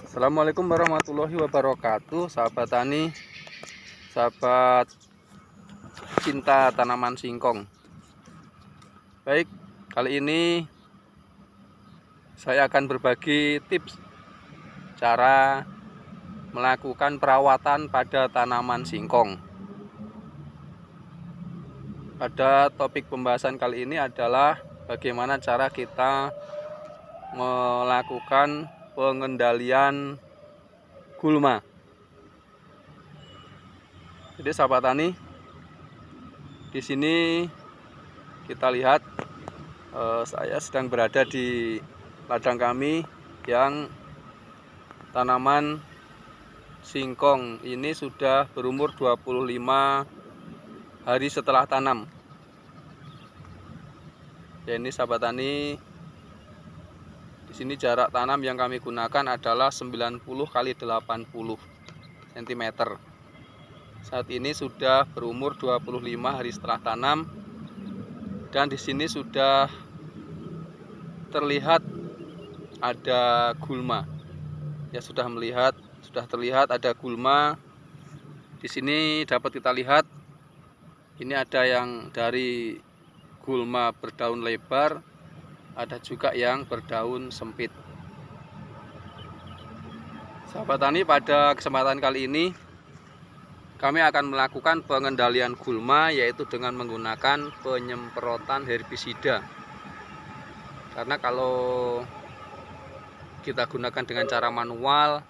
Assalamualaikum warahmatullahi wabarakatuh, sahabat tani, sahabat cinta tanaman singkong. Baik, kali ini saya akan berbagi tips cara melakukan perawatan pada tanaman singkong. Pada topik pembahasan kali ini adalah bagaimana cara kita melakukan pengendalian gulma. Jadi sahabat tani, di sini kita lihat saya sedang berada di ladang kami yang tanaman singkong ini sudah berumur 25 hari setelah tanam. Ya, ini sahabat tani, di sini jarak tanam yang kami gunakan adalah 90 kali 80 cm. Saat ini sudah berumur 25 hari setelah tanam, dan di sini sudah terlihat ada gulma. Ya, sudah terlihat ada gulma. Di sini dapat kita lihat, ini ada yang dari gulma berdaun lebar, ada juga yang berdaun sempit. Sahabat tani, pada kesempatan kali ini kami akan melakukan pengendalian gulma, yaitu dengan menggunakan penyemprotan herbisida. Karena kalau kita gunakan dengan cara manual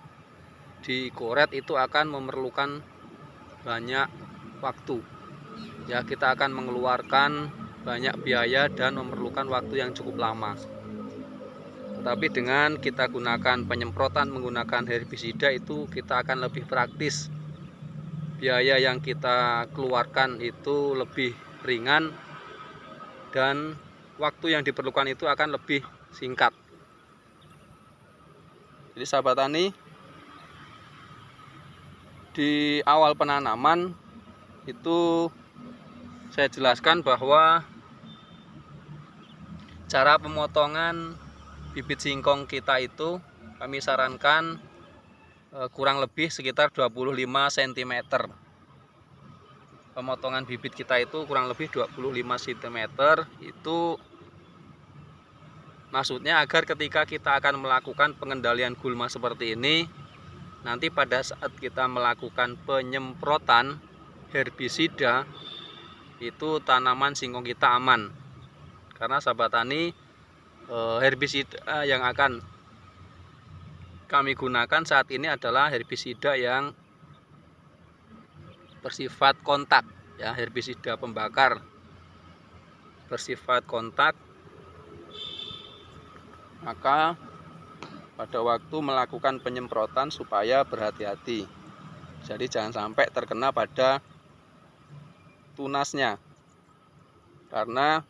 di koret itu akan memerlukan banyak waktu. Ya, kita akan mengeluarkan banyak biaya dan memerlukan waktu yang cukup lama. Tetapi dengan kita gunakan penyemprotan menggunakan herbisida itu kita akan lebih praktis. Biaya yang kita keluarkan itu lebih ringan dan waktu yang diperlukan itu akan lebih singkat. Jadi sahabat tani, di awal penanaman itu saya jelaskan bahwa cara pemotongan bibit singkong kita itu kami sarankan kurang lebih sekitar 25 cm. Pemotongan bibit kita itu kurang lebih 25 cm. Itu maksudnya agar ketika kita akan melakukan pengendalian gulma seperti ini, nanti pada saat kita melakukan penyemprotan herbisida, itu tanaman singkong kita aman. Karena sahabat tani, herbisida yang akan kami gunakan saat ini adalah herbisida yang bersifat kontak, ya, herbisida pembakar bersifat kontak. Maka pada waktu melakukan penyemprotan supaya berhati-hati. Jadi jangan sampai terkena pada tunasnya, karena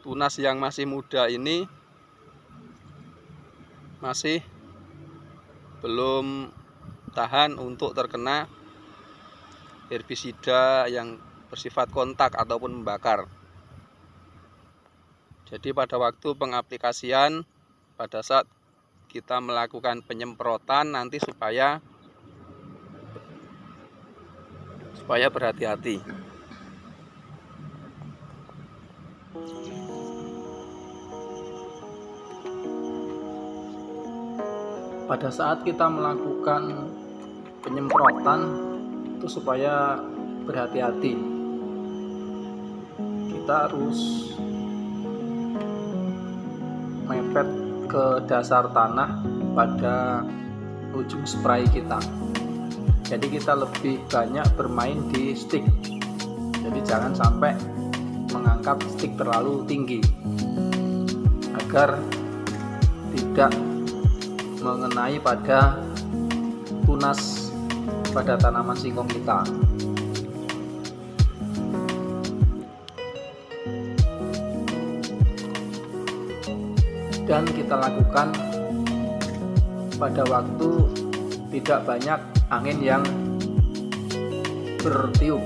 tunas yang masih muda ini masih belum tahan untuk terkena herbisida yang bersifat kontak ataupun membakar. Jadi pada waktu pengaplikasian, pada saat kita melakukan penyemprotan nanti supaya berhati-hati. Pada saat kita melakukan penyemprotan itu supaya berhati-hati. Kita harus mepet ke dasar tanah pada ujung spray kita. Jadi kita lebih banyak bermain di stick. Jadi jangan sampai mengangkat stick terlalu tinggi agar tidak mengenai pada tunas pada tanaman singkong kita. Dan kita lakukan pada waktu tidak banyak angin yang bertiup.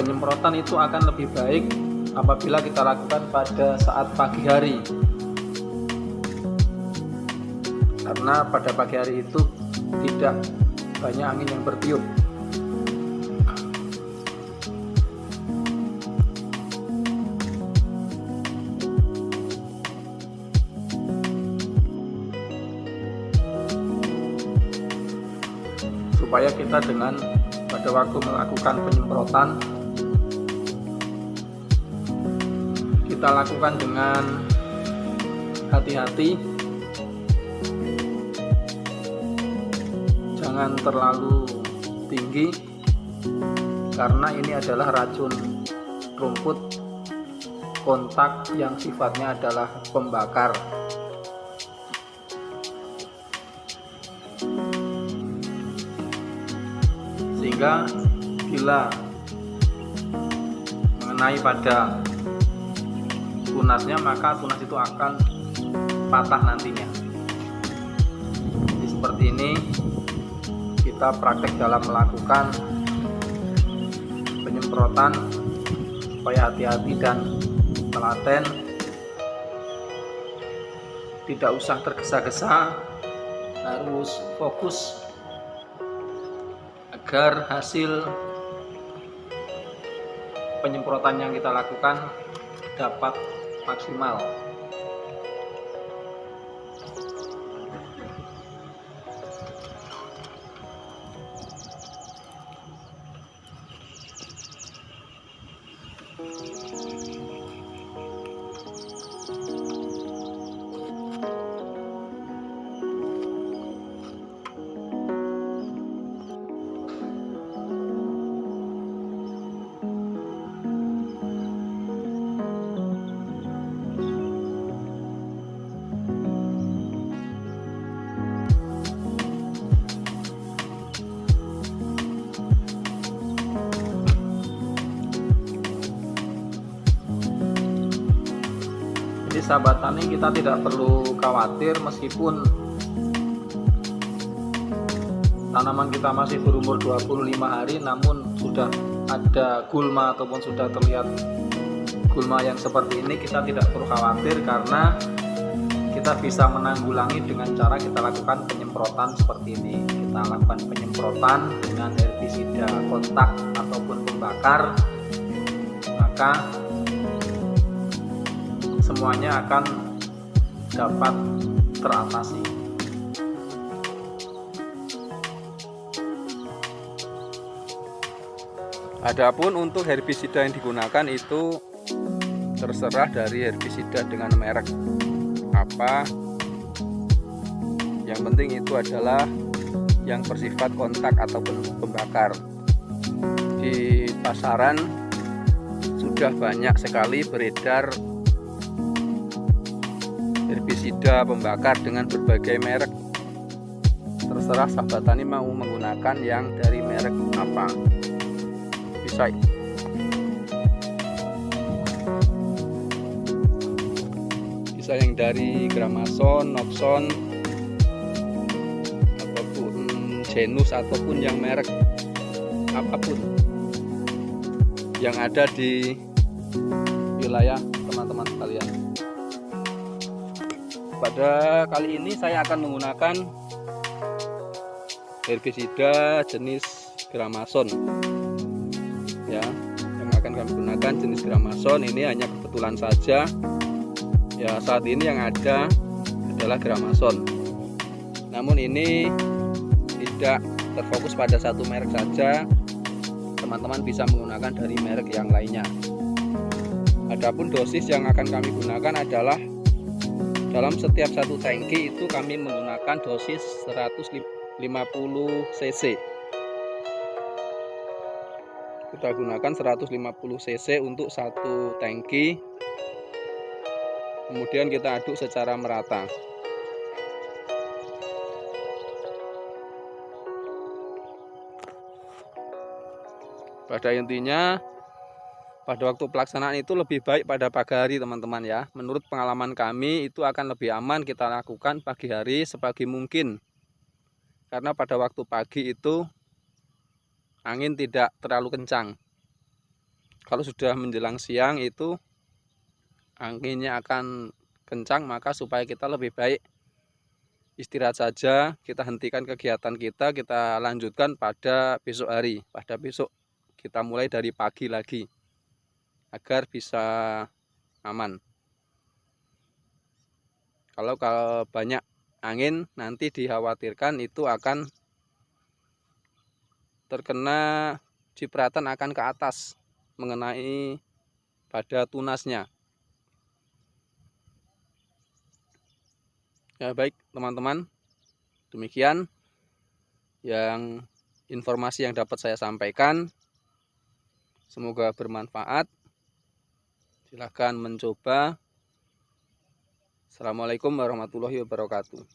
Penyemprotan itu akan lebih baik apabila kita lakukan pada saat pagi hari, karena pada pagi hari itu tidak banyak angin yang bertiup. Supaya kita dengan pada waktu melakukan penyemprotan, kita lakukan dengan hati-hati, jangan terlalu tinggi karena ini adalah racun rumput kontak yang sifatnya adalah pembakar. Sehingga bila mengenai pada tunasnya, maka tunas itu akan patah nantinya. Jadi seperti ini kita praktek dalam melakukan penyemprotan, supaya hati-hati dan telaten, tidak usah tergesa-gesa, harus fokus agar hasil penyemprotan yang kita lakukan dapat maksimal. Jadi sahabat tani, kita tidak perlu khawatir meskipun tanaman kita masih berumur 25 hari namun sudah ada gulma ataupun sudah terlihat gulma yang seperti ini. Kita tidak perlu khawatir karena kita bisa menanggulangi dengan cara kita lakukan penyemprotan seperti ini. Kita lakukan penyemprotan dengan herbisida kontak ataupun pembakar, maka semuanya akan dapat teratasi. Adapun untuk herbisida yang digunakan itu terserah dari herbisida dengan merek apa. Yang penting itu adalah yang bersifat kontak ataupun pembakar. Di pasaran sudah banyak sekali beredar herbisida pembakar dengan berbagai merek. Terserah sahabat tani mau menggunakan yang dari merek apa. Bisa yang dari Gramason, Noxon, ataupun Genus, ataupun yang merek apapun yang ada di wilayah teman-teman sekalian. Pada kali ini saya akan menggunakan herbisida jenis Gramason ya, yang akan kami gunakan jenis Gramason. Ini hanya kebetulan saja ya, saat ini yang ada adalah Gramason, namun ini tidak terfokus pada satu merek saja, teman-teman bisa menggunakan dari merek yang lainnya. Adapun dosis yang akan kami gunakan adalah dalam setiap satu tangki itu kami menggunakan dosis 150 cc. Kita gunakan 150 cc untuk satu tangki. Kemudian kita aduk secara merata. Pada intinya, pada waktu pelaksanaan itu lebih baik pada pagi hari teman-teman ya. Menurut pengalaman kami itu akan lebih aman kita lakukan pagi hari sepagi mungkin. Karena pada waktu pagi itu angin tidak terlalu kencang. Kalau sudah menjelang siang itu anginnya akan kencang, maka supaya kita lebih baik istirahat saja, kita hentikan kegiatan kita lanjutkan pada besok hari. Pada besok kita mulai dari pagi lagi agar bisa aman. Kalau banyak angin, nanti dikhawatirkan itu akan terkena cipratan, akan ke atas mengenai pada tunasnya. Ya baik teman-teman, demikian yang informasi yang dapat saya sampaikan. Semoga bermanfaat. Silahkan mencoba. Assalamualaikum warahmatullahi wabarakatuh.